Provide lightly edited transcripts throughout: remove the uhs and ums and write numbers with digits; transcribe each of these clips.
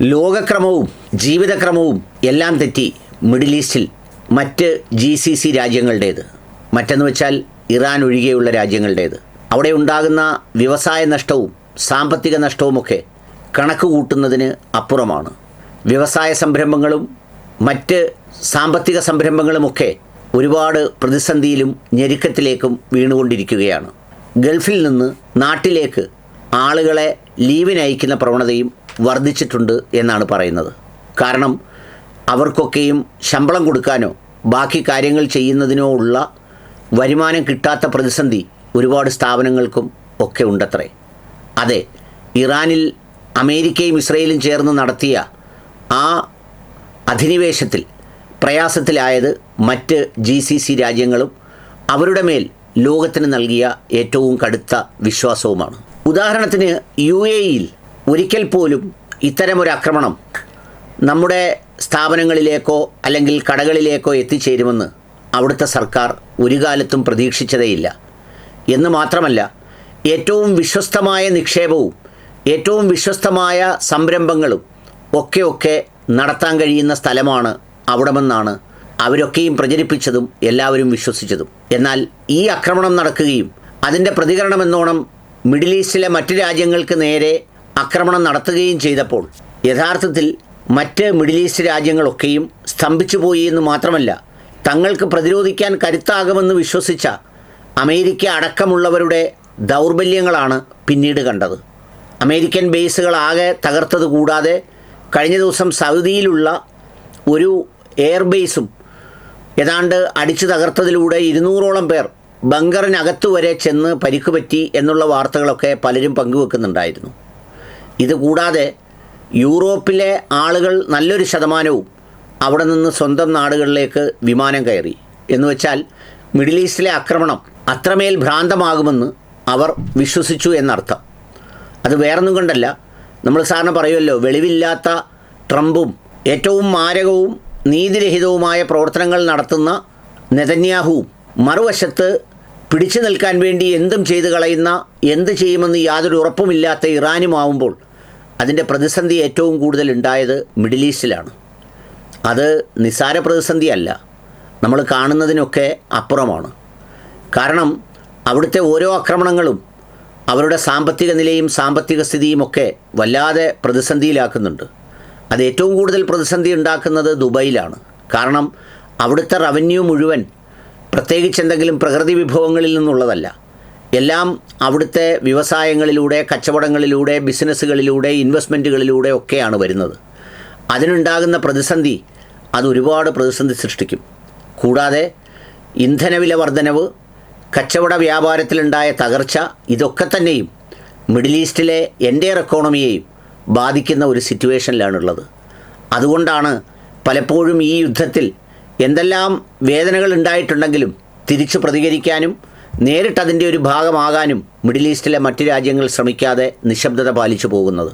ലോകക്രമവും ജീവിതക്രമവും എല്ലാം തെറ്റി മിഡിൽ ഈസ്റ്റിൽ മറ്റ് GCC രാജ്യങ്ങളുടേത്, മറ്റെന്ന് വെച്ചാൽ ഇറാൻ ഒഴികെയുള്ള രാജ്യങ്ങളുടേത്. അവിടെ ഉണ്ടാകുന്ന വ്യവസായ നഷ്ടവും സാമ്പത്തിക നഷ്ടവുമൊക്കെ കണക്ക് കൂട്ടുന്നതിന് അപ്പുറമാണ്. വ്യവസായ സംരംഭങ്ങളും മറ്റ് സാമ്പത്തിക സംരംഭങ്ങളുമൊക്കെ ഒരുപാട് പ്രതിസന്ധിയിലും ഞെരുക്കത്തിലേക്കും വീണുകൊണ്ടിരിക്കുകയാണ്. ഗൾഫിൽ നിന്ന് നാട്ടിലേക്ക് ആളുകളെ ലീവിനയക്കുന്ന പ്രവണതയും വർദ്ധിച്ചിട്ടുണ്ട് എന്നാണ് പറയുന്നത്. കാരണം അവർക്കൊക്കെയും ശമ്പളം കൊടുക്കാനോ ബാക്കി കാര്യങ്ങൾ ചെയ്യുന്നതിനോ ഉള്ള വരുമാനം കിട്ടാത്ത പ്രതിസന്ധി ഒരുപാട് സ്ഥാപനങ്ങൾക്കും ഒക്കെ ഉണ്ടത്രേ. അതെ, ഇറാനിൽ അമേരിക്കയും ഇസ്രയേലും ചേർന്ന് നടത്തിയ ആ അധിനിവേശത്തിൽ പ്രയാസത്തിലായത് മറ്റ് GCC രാജ്യങ്ങളും അവരുടെ മേൽ ലോകത്തിന് നൽകിയ ഏറ്റവും കടുത്ത വിശ്വാസവുമാണ്. ഉദാഹരണത്തിന് UAEയിൽ ഒരിക്കൽ പോലും ഇത്തരമൊരു ആക്രമണം നമ്മുടെ സ്ഥാപനങ്ങളിലേക്കോ അല്ലെങ്കിൽ കടകളിലേക്കോ എത്തിച്ചേരുമെന്ന് അവിടുത്തെ സർക്കാർ ഒരു കാലത്തും പ്രതീക്ഷിച്ചതേയില്ല. എന്ന് മാത്രമല്ല, ഏറ്റവും വിശ്വസ്തമായ നിക്ഷേപവും ഏറ്റവും വിശ്വസ്തമായ സംരംഭങ്ങളും ഒക്കെ നടത്താൻ കഴിയുന്ന സ്ഥലമാണ് അവിടമെന്നാണ് അവരൊക്കെയും പ്രചരിപ്പിച്ചതും എല്ലാവരും വിശ്വസിച്ചതും. എന്നാൽ ഈ ആക്രമണം നടക്കുകയും അതിൻ്റെ പ്രതികരണമെന്നോണം മിഡിൽ ഈസ്റ്റിലെ മറ്റ് രാജ്യങ്ങൾക്ക് നേരെ ആക്രമണം നടത്തുകയും ചെയ്തപ്പോൾ യഥാർത്ഥത്തിൽ മറ്റ് മിഡിൽ ഈസ്റ്റ് രാജ്യങ്ങളൊക്കെയും സ്തംഭിച്ചു പോയി എന്ന് മാത്രമല്ല, തങ്ങൾക്ക് പ്രതിരോധിക്കാൻ കരുത്താകുമെന്ന് വിശ്വസിച്ച അമേരിക്ക അടക്കമുള്ളവരുടെ ദൗർബല്യങ്ങളാണ് പിന്നീട് കണ്ടത്. അമേരിക്കൻ ബേസുകളാകെ തകർത്തത് കൂടാതെ കഴിഞ്ഞ ദിവസം സൗദിയിലുള്ള ഒരു എയർബേസും ഏതാണ്ട് അടിച്ചു തകർത്തതിലൂടെ 200ഓളം പേർ ബങ്കറിനകത്തു വരെ ചെന്ന് പരിക്കുപറ്റി എന്നുള്ള വാർത്തകളൊക്കെ പലരും പങ്കുവെക്കുന്നുണ്ടായിരുന്നു. ഇതുകൂടാതെ യൂറോപ്പിലെ ആളുകൾ നല്ലൊരു ശതമാനവും അവിടെ നിന്ന് സ്വന്തം നാടുകളിലേക്ക് വിമാനം കയറി. എന്നുവെച്ചാൽ മിഡിൽ ഈസ്റ്റിലെ ആക്രമണം അത്രമേൽ ഭ്രാന്തമാകുമെന്ന് അവർ വിശ്വസിച്ചു എന്നർത്ഥം. അത് വേറൊന്നും കൊണ്ടല്ല, നമ്മൾ സാറിന് പറയുമല്ലോ, വെളിവില്ലാത്ത ട്രംപും ഏറ്റവും മാരകവും നീതിരഹിതവുമായ പ്രവർത്തനങ്ങൾ നടത്തുന്ന നെതന്യാഹുവും മറുവശത്ത് പിടിച്ചു നിൽക്കാൻ വേണ്ടി എന്തും ചെയ്തു കളയുന്ന, എന്ത് ചെയ്യുമെന്ന് യാതൊരു ഉറപ്പുമില്ലാത്ത ഇറാനുമാവുമ്പോൾ അതിൻ്റെ പ്രതിസന്ധി ഏറ്റവും കൂടുതൽ ഉണ്ടായത് മിഡിൽ ഈസ്റ്റിലാണ്. അത് നിസ്സാര പ്രതിസന്ധിയല്ല, നമ്മൾ കാണുന്നതിനൊക്കെ അപ്പുറമാണ്. കാരണം അവിടുത്തെ ഓരോ ആക്രമണങ്ങളും അവരുടെ സാമ്പത്തിക നിലയും സാമ്പത്തിക സ്ഥിതിയുമൊക്കെ വല്ലാതെ പ്രതിസന്ധിയിലാക്കുന്നുണ്ട്. അത് ഏറ്റവും കൂടുതൽ പ്രതിസന്ധി ഉണ്ടാക്കുന്നത് ദുബൈയിലാണ്. കാരണം അവിടുത്തെ റവന്യൂ മുഴുവൻ പ്രത്യേകിച്ച് എന്തെങ്കിലും പ്രകൃതി വിഭവങ്ങളിൽ നിന്നുള്ളതല്ല, എല്ലാം അവിടുത്തെ വ്യവസായങ്ങളിലൂടെ, കച്ചവടങ്ങളിലൂടെ, ബിസിനസ്സുകളിലൂടെ, ഇൻവെസ്റ്റ്മെൻറ്റുകളിലൂടെ ഒക്കെയാണ് വരുന്നത്. അതിനുണ്ടാകുന്ന പ്രതിസന്ധി അത് ഒരുപാട് പ്രതിസന്ധി സൃഷ്ടിക്കും. കൂടാതെ ഇന്ധനവില വർധനവ്, കച്ചവട വ്യാപാരത്തിലുണ്ടായ തകർച്ച, ഇതൊക്കെ തന്നെയും മിഡിൽ ഈസ്റ്റിലെ എൻ്റയർ എക്കോണമിയെയും ബാധിക്കുന്ന ഒരു സിറ്റുവേഷനിലാണുള്ളത്. അതുകൊണ്ടാണ് പലപ്പോഴും ഈ യുദ്ധത്തിൽ എന്തെല്ലാം വേദനകൾ ഉണ്ടായിട്ടുണ്ടെങ്കിലും തിരിച്ചു പ്രതികരിക്കാനും നേരിട്ട് അതിൻ്റെ ഒരു ഭാഗമാകാനും മിഡിൽ ഈസ്റ്റിലെ മറ്റ് രാജ്യങ്ങൾ ശ്രമിക്കാതെ നിശബ്ദത പാലിച്ചു പോകുന്നത്.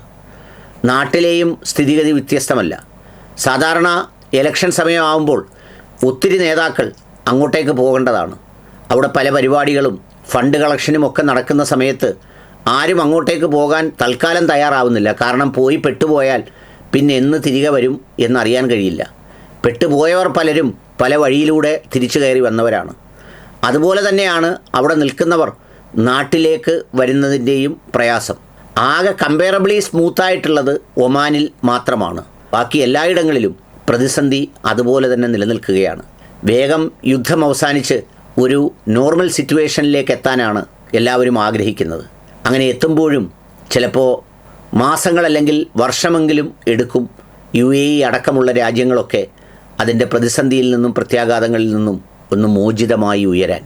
നാട്ടിലെയും സ്ഥിതിഗതി വ്യത്യസ്തമല്ല. സാധാരണ ഇലക്ഷൻ സമയമാകുമ്പോൾ ഒത്തിരി നേതാക്കൾ അങ്ങോട്ടേക്ക് പോകേണ്ടതാണ്. അവിടെ പല പരിപാടികളും ഫണ്ട് കളക്ഷനും ഒക്കെ നടക്കുന്ന സമയത്ത് ആരും അങ്ങോട്ടേക്ക് പോകാൻ തൽക്കാലം തയ്യാറാവുന്നില്ല. കാരണം പോയി പെട്ടുപോയാൽ പിന്നെ എന്ന് തിരികെ വരും എന്നറിയാൻ കഴിയില്ല. പെട്ടുപോയവർ പലരും പല വഴിയിലൂടെ തിരിച്ചു കയറി വന്നവരാണ്. അതുപോലെ തന്നെയാണ് അവിടെ നിൽക്കുന്നവർ നാട്ടിലേക്ക് വരുന്നതിൻ്റെയും പ്രയാസം. ആകെ കമ്പയറബിളി സ്മൂത്തായിട്ടുള്ളത് ഒമാനിൽ മാത്രമാണ്. ബാക്കി എല്ലായിടങ്ങളിലും പ്രതിസന്ധി അതുപോലെ തന്നെ നിലനിൽക്കുകയാണ്. വേഗം യുദ്ധം അവസാനിച്ച് ഒരു നോർമൽ സിറ്റുവേഷനിലേക്ക് എത്താനാണ് എല്ലാവരും ആഗ്രഹിക്കുന്നത്. അങ്ങനെ എത്തുമ്പോഴും ചിലപ്പോൾ മാസങ്ങളല്ലെങ്കിൽ വർഷമെങ്കിലും എടുക്കും UAE അടക്കമുള്ള രാജ്യങ്ങളൊക്കെ അതിൻ്റെ പ്രതിസന്ധിയിൽ നിന്നും പ്രത്യാഘാതങ്ങളിൽ നിന്നും ഒന്ന് മോചിതമായി ഉയരാൻ.